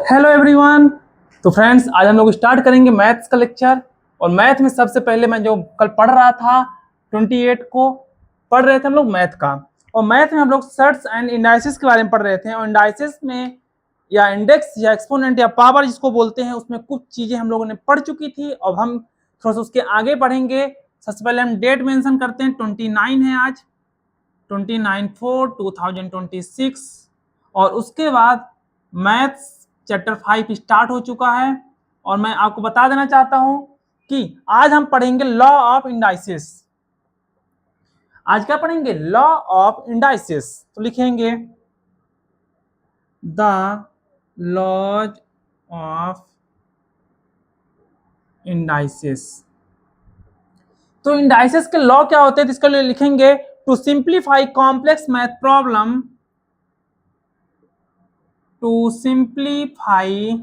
Hello everyone. तो friends, आज हम लोग स्टार्ट करेंगे मैथ्स का लेक्चर। और मैथ में सबसे पहले मैं जो कल पढ़ रहा था 28 को पढ़ रहे थे हम लोग मैथ का। और मैथ में हम लोग सर्ट्स एंड इंडाइसिस के बारे में पढ़ रहे थे। और इंडाइसिस में या इंडेक्स या एक्सपोनेंट या पावर जिसको बोलते हैं, उसमें कुछ चीज़ें हम लोगों ने पढ़ चुकी थी। अब हम थोड़ा सा उसके आगे पढ़ेंगे। सबसे पहले हम डेट मेंशन करते हैं, 29 है आज, 29/4/2026। और उसके बाद मैथ्स चैप्टर 5 स्टार्ट हो चुका है। और मैं आपको बता देना चाहता हूं कि आज हम पढ़ेंगे लॉ ऑफ इंडाइसिस। आज क्या पढ़ेंगे? Law of indices. तो लिखेंगे द लॉज ऑफ इंडाइसिस। तो इंडाइसिस के लॉ क्या होते हैं, इसके लिए लिखेंगे to simplify complex math problem, to simplify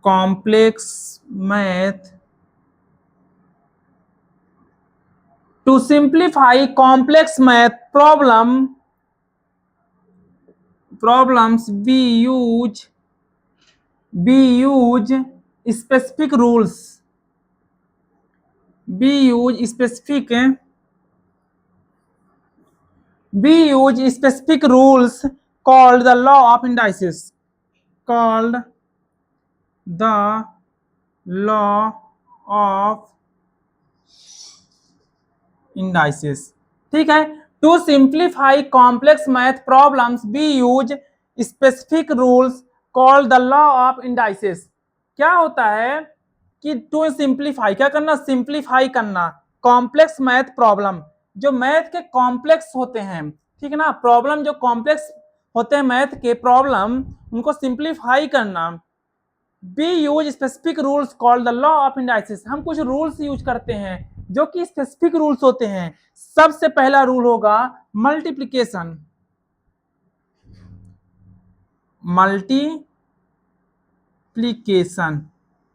complex math, to simplify complex math problems we use specific rules, called the law of indices, called the law of indices। ठीक है। To simplify complex math problems be use specific rules called the law of indices. क्या होता है कि to simplify, क्या करना? Simplify करना complex math problem, जो मैथ के कॉम्प्लेक्स होते हैं, ठीक है ना, प्रॉब्लम जो कॉम्प्लेक्स होते हैं मैथ के प्रॉब्लम, उनको सिंप्लीफाई करना। B use specific rules called the law of indices. हम कुछ रूल्स यूज करते हैं जो कि स्पेसिफिक रूल्स होते हैं। सबसे पहला रूल होगा मल्टीप्लिकेशन।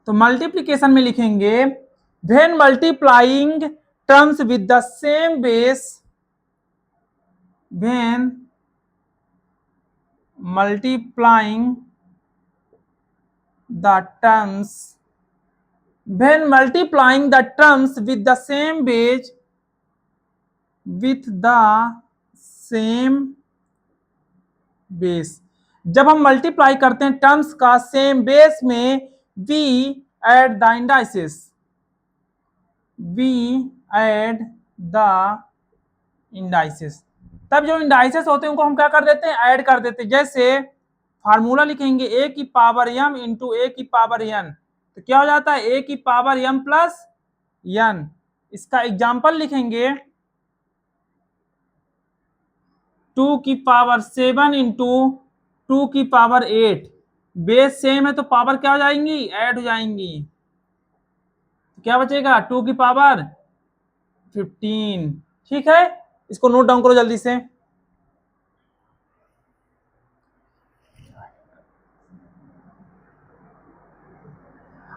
तो मल्टीप्लिकेशन में लिखेंगे when multiplying terms with the same base, when multiplying the terms with the same base, जब हम मल्टीप्लाई करते हैं टर्म्स का सेम बेस में, वी एड द इंडाइसिस, तब जो इंडाइसिस होते हैं उनको हम क्या कर देते हैं? ऐड कर देते हैं। जैसे फार्मूला लिखेंगे a की पावर m इंटू a की पावर n, तो क्या हो जाता है? a की पावर m प्लस n। इसका एग्जाम्पल लिखेंगे 2 की पावर 7 इंटू 2 की पावर 8। बेस सेम है तो पावर क्या हो जाएंगी? ऐड हो जाएंगी। क्या बचेगा? 2 की पावर 15। ठीक है, इसको नोट डाउन करो जल्दी से।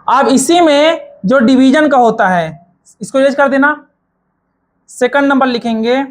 अब इसी में जो डिवीजन का होता है, इसको यूज कर देना। सेकंड नंबर लिखेंगे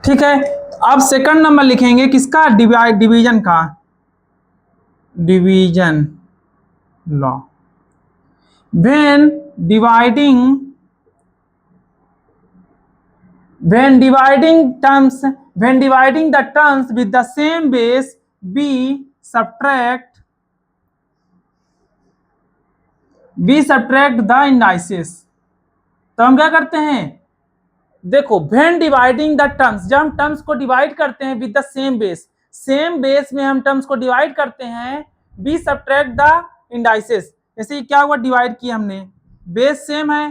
ठीक है। अब सेकंड नंबर लिखेंगे किसका? डिवीजन का, division law. when dividing the terms with the same base, we subtract the indices। तो हम क्या करते हैं? देखो, when dividing the terms, जब हम टर्म्स को डिवाइड करते हैं with the same base, same base में हम टर्म्स को डिवाइड करते हैं, we subtract the indices। जैसे क्या हुआ? डिवाइड किया हमने, बेस सेम है,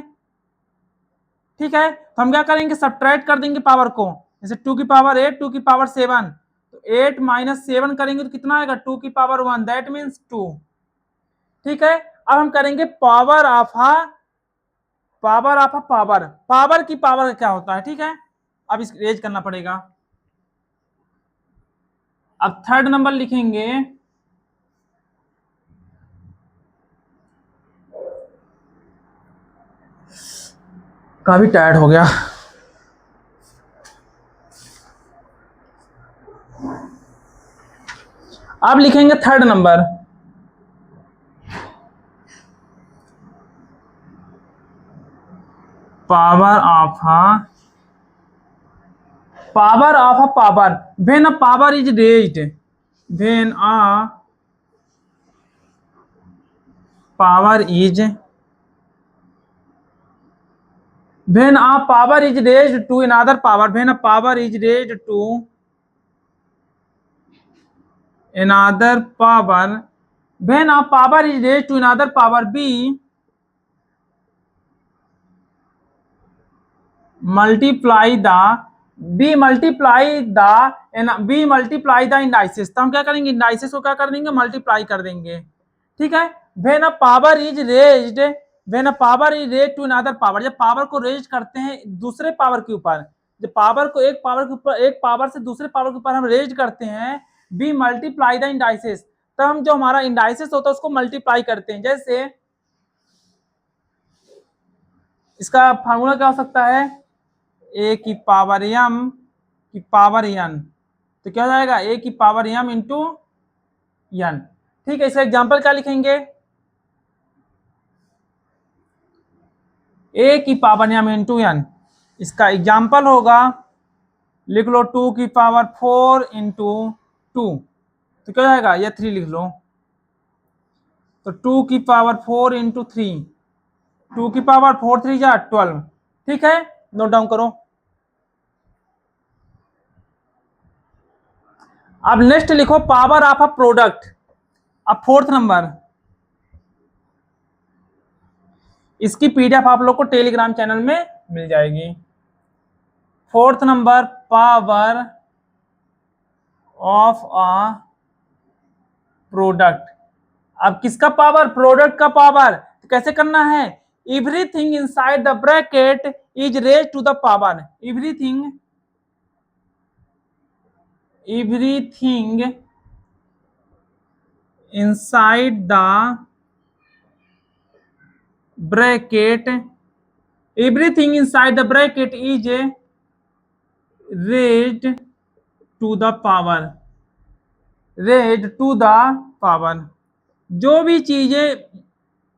ठीक है, तो हम क्या करेंगे? सब्ट्रैक्ट कर देंगे पावर को। जैसे 2 की पावर 8, 2 की पावर 7, तो 8 माइनस 7 करेंगे तो कितना आएगा, 2 की पावर 1, दैट मीन्स 2। ठीक है, अब हम करेंगे पावर ऑफ पावर। पावर की पावर क्या होता है, ठीक है, अब इस रेज करना पड़ेगा। अब थर्ड नंबर लिखेंगे काफी टायर्ड हो गया। अब लिखेंगे third number, power of power when a power is raised, when a power is when a power is raised to another power, when a power is raised to another power, when a power is raised to another power, b multiply the indices। तो हम क्या करेंगे, indices को क्या कर देंगे, multiply कर देंगे। ठीक है, when a power is raised, when a power is raised to another power, जब पावर को रेज करते हैं दूसरे पावर के ऊपर, जब पावर को एक पावर के ऊपर, एक पावर से दूसरे पावर के ऊपर हम रेज करते हैं, बी मल्टीप्लाई द इंडाइसेस, तो हम जो हमारा इंडाइसेस होता है उसको मल्टीप्लाई करते हैं। जैसे इसका फार्मूला क्या हो सकता है, ए की पावर एम की पावर एन, तो क्या हो जाएगा, ए की पावर एम इंटू एन। ठीक है, इसका एग्जाम्पल क्या लिखेंगे, ए की पावर एम इंटू एन, इसका एग्जाम्पल होगा, लिख लो 2 की पावर 4 इंटू 2, तो क्या जाएगा, ये 3 लिख लो, तो 2 की पावर 4 इंटू 3, 2 की पावर 4 3 जा 12। ठीक है, नोट डाउन करो। अब नेक्स्ट लिखो पावर ऑफ अ प्रोडक्ट। अब फोर्थ नंबर, इसकी पीडीएफ आप लोग को टेलीग्राम चैनल में मिल जाएगी। Fourth number, power of a product. अब किसका पावर, प्रोडक्ट का पावर, तो कैसे करना है, everything inside the bracket is raised to the power, everything inside the bracket, everything inside the bracket is raised to the power, raised to the power। जो भी चीजें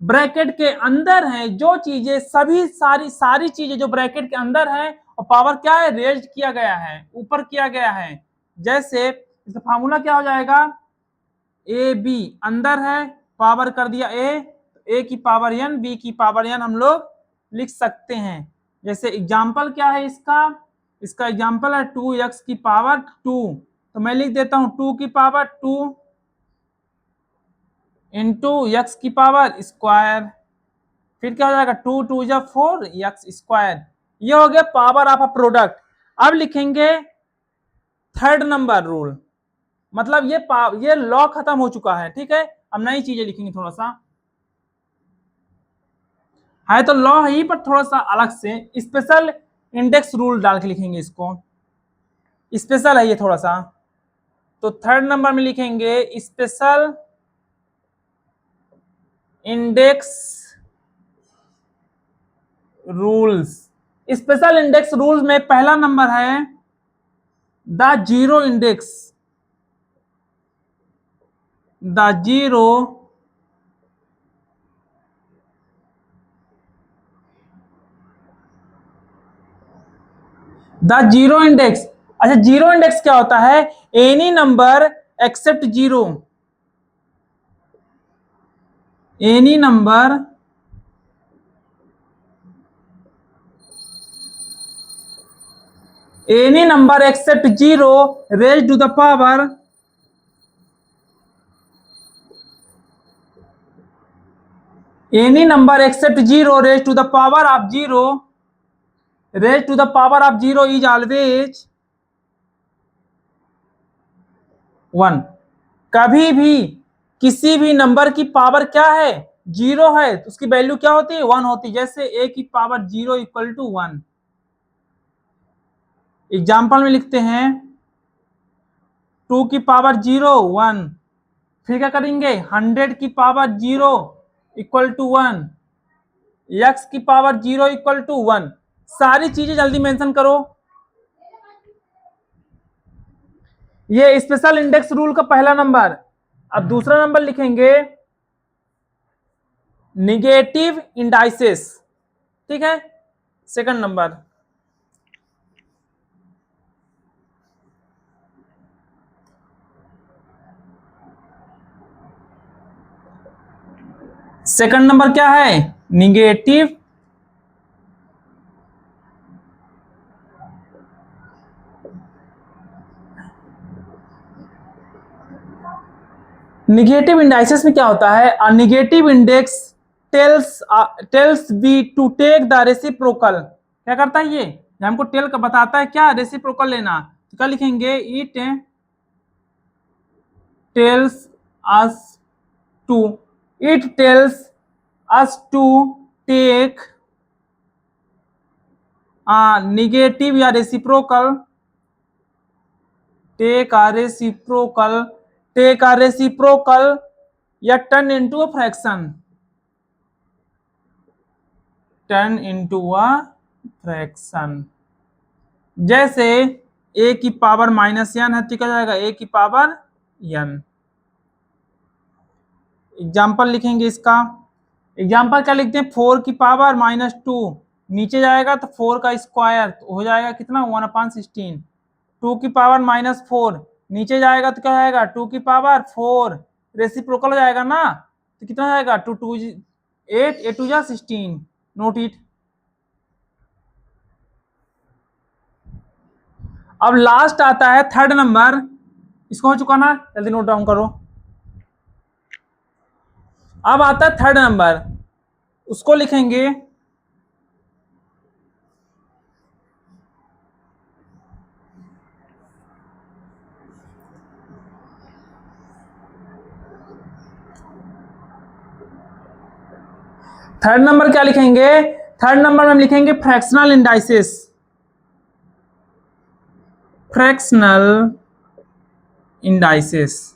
ब्रैकेट के अंदर है, जो चीजें सभी सारी चीजें जो ब्रैकेट के अंदर है, और पावर क्या है, रेज्ड किया गया है, ऊपर किया गया है। जैसे इसका फार्मूला क्या हो जाएगा, ए बी अंदर है, पावर कर दिया ए, ए की पावर एन, बी की पावर एन हम लोग लिख सकते हैं। जैसे एग्जाम्पल क्या है इसका, इसका एग्जाम्पल है 2x की पावर 2, तो मैं लिख देता हूं 2 की पावर 2 इंटू एक्स की पावर स्क्वायर, फिर क्या हो जाएगा 2 2 जा 4 एक्स स्क्वायर। ये हो गया पावर ऑफ अ प्रोडक्ट। अब लिखेंगे थर्ड नंबर रूल, मतलब ये लॉ खत्म हो चुका है। ठीक है, अब नई चीजें लिखेंगे, थोड़ा सा है तो लॉ है ही, पर थोड़ा सा अलग से स्पेशल इंडेक्स रूल डाल के लिखेंगे, इसको स्पेशल है ये थोड़ा सा। तो थर्ड नंबर में लिखेंगे special index rules. Special index rules में पहला नंबर है the zero index, the zero index. अच्छा, जीरो इंडेक्स क्या होता है, any number except zero, any number except zero raised to the power, any number except zero raised to the power of zero, raised to the power of 0 is always 1। कभी भी किसी भी number की power क्या है, 0 है, तो उसकी वैल्यू क्या होती है, 1 होती है। जैसे a की पावर 0 इक्वल टू 1। एग्जाम्पल में लिखते हैं 2 की पावर 0 1। फिर क्या करेंगे, 100 की पावर 0 इक्वल टू 1, x की पावर 0 इक्वल टू 1। सारी चीजें जल्दी मेंशन करो। ये स्पेशल इंडेक्स रूल का पहला नंबर। अब दूसरा नंबर लिखेंगे निगेटिव इंडाइसेस, ठीक है, सेकंड नंबर। सेकंड नंबर क्या है, निगेटिव निगेटिव इंडाइसेस में क्या होता है, a negative index tells be to take the reciprocal. क्या करता है ये हमको टेल का बताता है क्या, रेसिप्रोकल लेना। तो क्या लिखेंगे, it tells us to it tells us to take negative या रेसिप्रोकल, टेक आ रेसिप्रोकल या turn into a fraction, turn into a fraction. जैसे a की पावर -n है तो क्या जाएगा a की पावर n। एग्जाम्पल लिखेंगे इसका, एग्जाम्पल क्या लिखते हैं, 4 की पावर -2 नीचे जाएगा तो 4 का स्क्वायर तो हो जाएगा कितना, 1/16। 2 की पावर -4 नीचे जाएगा तो क्या जाएगा, 2 की पावर 4, रेसिप्रोकल हो जाएगा ना, तो कितना जाएगा, 2 2 8 8 2 16। Note it. अब लास्ट आता है थर्ड नंबर, इसको हो चुका ना, जल्दी नोट डाउन करो। अब आता है थर्ड नंबर, उसको लिखेंगे थर्ड नंबर क्या लिखेंगे, थर्ड नंबर में हम लिखेंगे फ्रैक्शनल इंडाइसेस। फ्रैक्शनल इंडाइसेस,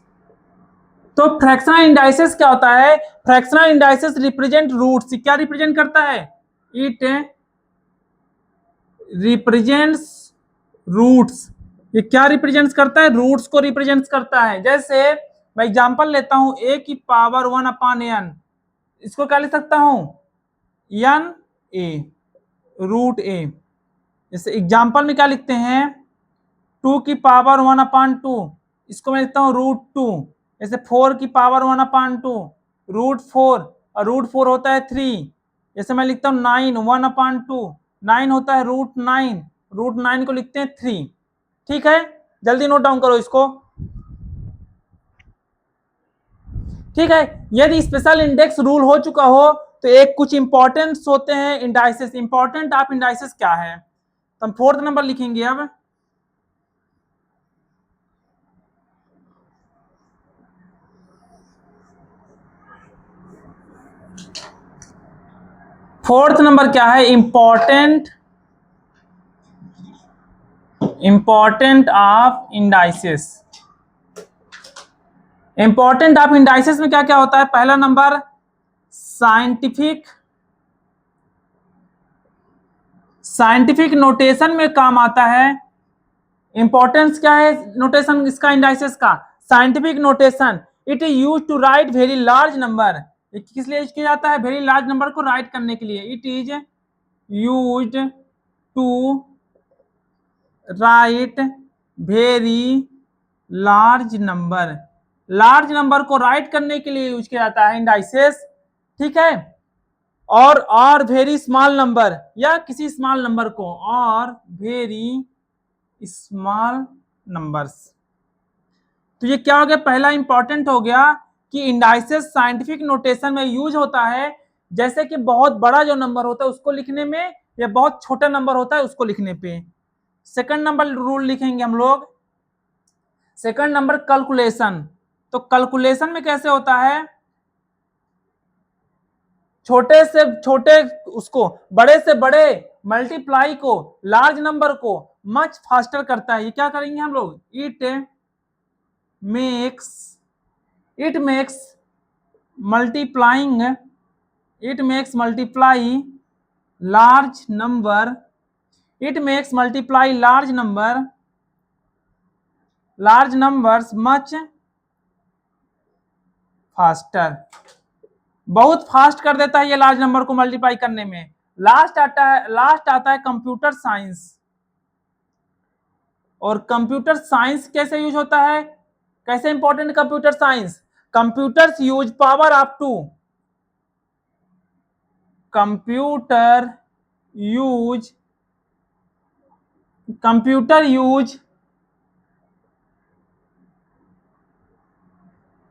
तो फ्रैक्शनल इंडाइसेस क्या होता है, फ्रैक्शनल इंडाइसेस रिप्रेजेंट रूट्स। क्या रिप्रेजेंट करता है, इट रिप्रेजेंट्स रूट्स। ये क्या रिप्रेजेंट्स करता है, रूट्स को रिप्रेजेंट्स करता है। जैसे मैं एग्जांपल लेता हूं a की पावर 1/n, इसको क्या लिख सकता हूं, n a रूट a। जैसे एग्जांपल में क्या लिखते हैं, 2 की पावर 1/2, इसको मैं लिखता हूँ √2। जैसे 4 की पावर 1/2 √4, और √4 होता है 3। जैसे मैं लिखता हूँ 9 1/2, 9 होता है √9, √9 को लिखते हैं 3। ठीक है, जल्दी नोट डाउन करो इसको। ठीक है, यदि स्पेशल इंडेक्स रूल हो चुका हो तो एक कुछ इंपॉर्टेंट होते हैं इंडाइसेस। इंपॉर्टेंट ऑफ इंडाइसेस क्या है, तो हम फोर्थ नंबर लिखेंगे। अब फोर्थ नंबर क्या है, important of indices. Important of indices में क्या क्या होता है, पहला नंबर साइंटिफिक नोटेशन में काम आता है। इंपॉर्टेंस क्या है नोटेशन इसका, इंडाइसेस का, scientific notation. It is use to write very large number. किस लिए यूज किया जाता है, वेरी लार्ज नंबर को राइट करने के लिए। It is used to write very large number. Large number को राइट करने के लिए यूज किया जाता है इंडाइसेस। ठीक है, और वेरी स्मॉल नंबर, या किसी स्मॉल नंबर को, और वेरी स्मॉल नंबर्स। तो ये क्या हो गया, पहला इंपॉर्टेंट हो गया कि इंडाइसेस साइंटिफिक नोटेशन में यूज होता है, जैसे कि बहुत बड़ा जो नंबर होता है उसको लिखने में, या बहुत छोटा नंबर होता है उसको लिखने पे। सेकंड नंबर रूल लिखेंगे हम लोग, सेकंड नंबर कैलकुलेशन। तो कैलकुलेशन में कैसे होता है, छोटे से छोटे उसको, बड़े से बड़े मल्टीप्लाई को, लार्ज नंबर को मच फास्टर करता है। ये क्या करेंगे हम लोग, it makes multiply large number large numbers much faster। बहुत फास्ट कर देता है ये लार्ज नंबर को मल्टीप्लाई करने में। लास्ट आता है कंप्यूटर साइंस। और कंप्यूटर साइंस कैसे यूज होता है, कैसे important computer science, computers use power of two, computer use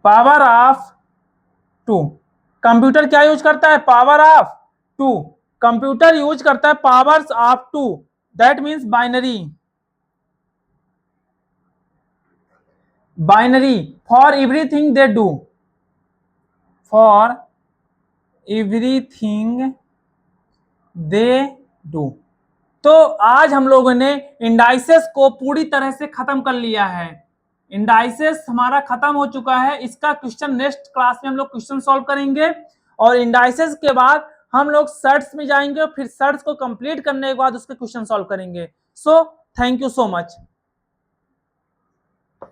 power of two. Computer क्या यूज करता है, power of two. Computer use करता है powers of two, that means binary for everything they do, तो आज हम लोगों ने इंडाइसेस को पूरी तरह से खत्म कर लिया है। इंडाइसेस हमारा खत्म हो चुका है। इसका क्वेश्चन नेक्स्ट क्लास में हम लोग क्वेश्चन सॉल्व करेंगे, और इंडाइसेस के बाद हम लोग सर्ट्स में जाएंगे, फिर सर्ट्स को कंप्लीट करने के बाद उसके क्वेश्चन सॉल्व करेंगे। So thank you so much.